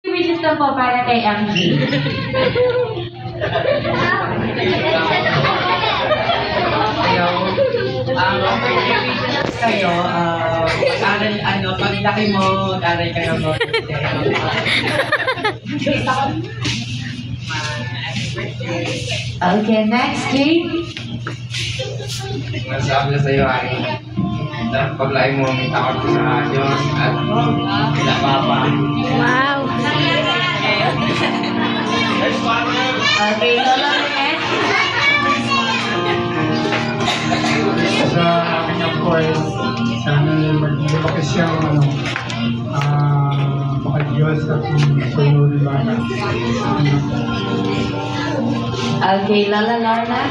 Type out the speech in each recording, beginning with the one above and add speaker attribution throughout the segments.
Speaker 1: Wishes na po para kay MG.
Speaker 2: Kayo, paglaki mo, taray ka ng
Speaker 1: Okay, next, Jay.
Speaker 3: Masabi na sa'yo ay paglaki mo, may takot ko sa Diyos at kila Papa.
Speaker 4: Wow!
Speaker 1: Okay, Lola Ren.
Speaker 5: Sa akin ako ay sana maglumaki siyang baka Diyos at sunod ba na.
Speaker 1: Okay, Lola Lorna.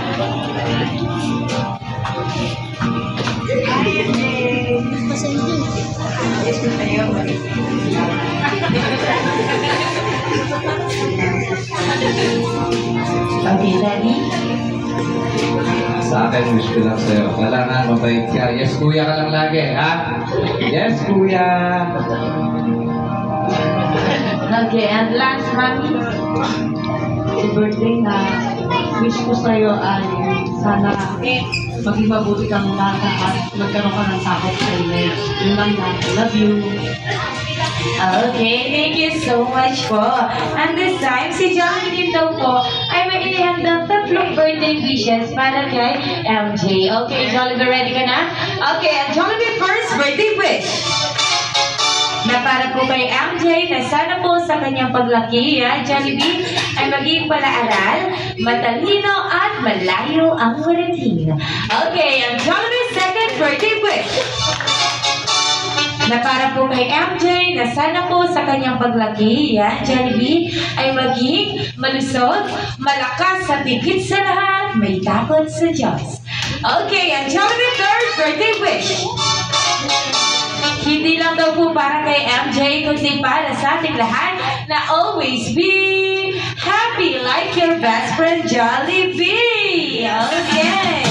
Speaker 1: Okay, Daddy.
Speaker 3: Sa akin, wish ko lang sa'yo. Kailangan mabait ka. Yes, kuya ka lang lagi, ha? Yes, kuya!
Speaker 1: Okay, and last, Mami. Si birthday na wish ko sa'yo ay sana maging mabuti kang bata at magkaroon ka ng takot sa inyo. Yun lang na. Love you. Okay, thank you so much po. And this time, si Johnny din daw po ay may inihandang tatlong birthday wishes para kay MJ. Okay, Jollibee, ready ka na? Okay, and Jollibee first birthday wish. Na para po kay MJ na sana po sa kanyang paglaki, Jollibee, ay maging palaaral, matalino at malayo ang marating. Okay, ang Jollibee second birthday wish. Na para po kay MJ na sana po sa kanyang paglaki, Jollibee, ay maging malusog, malakas at higit sa lahat, may takot sa Diyos. Okay, ang Jollibee third birthday wish. Hindi lang daw po para kay MJ, kundi para sa ating lahat na always be happy like your best friend Jollibee. Okay.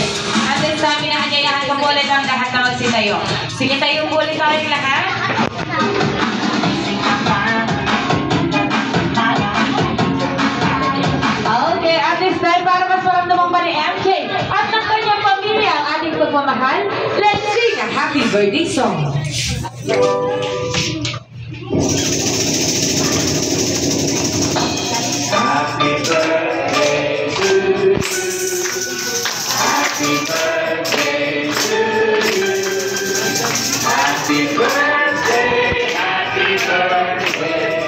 Speaker 1: At this time, inaanyayahan ko po ulit ang lahat na magsitayo. Sige, tayo po ulit tayong lahat. Okay, at this time, para mas maramdaman pa ni MJ at ng kanyang pamilya ang ating pagmamahal, let's sing a happy birthday song.
Speaker 3: Happy birthday to you. Happy birthday to you. Happy birthday, happy birthday.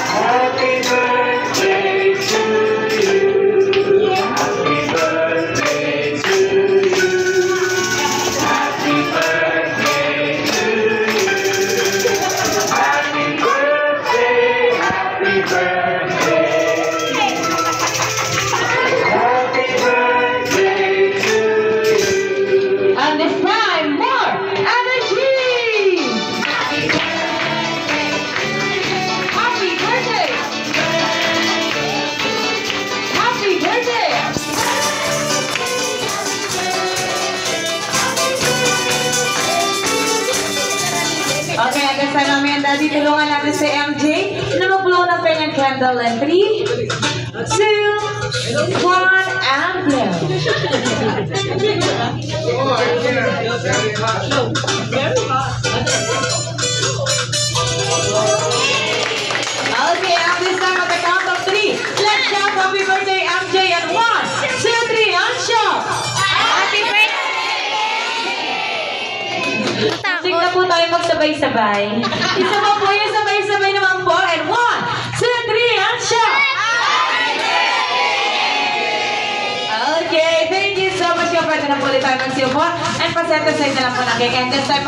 Speaker 3: Happy birthday to you. Happy birthday to you. Happy birthday to you. Happy birthday, happy birthday. Happy birthday to you.
Speaker 1: And this time, more energy! Happy birthday! Happy birthday! Okay, hanggang sa mami and daddy, tulungan natin si MJ na mag-blow ng kanyang candle in 3, 2, 1, and blow. Okay, at this time at the count of 3, let's shout happy birthday MJ and 1, 2, 3, and shout!
Speaker 4: Happy birthday!
Speaker 1: Sing na po tayo magsabay-sabay. Isa pa po yung sabay-sabay naman po. And 1, 2, 3, and shout! Okay, thank you so much. Pwede na po ulit tayo magsiupo. And pa-set aside na lang po natin. And this time,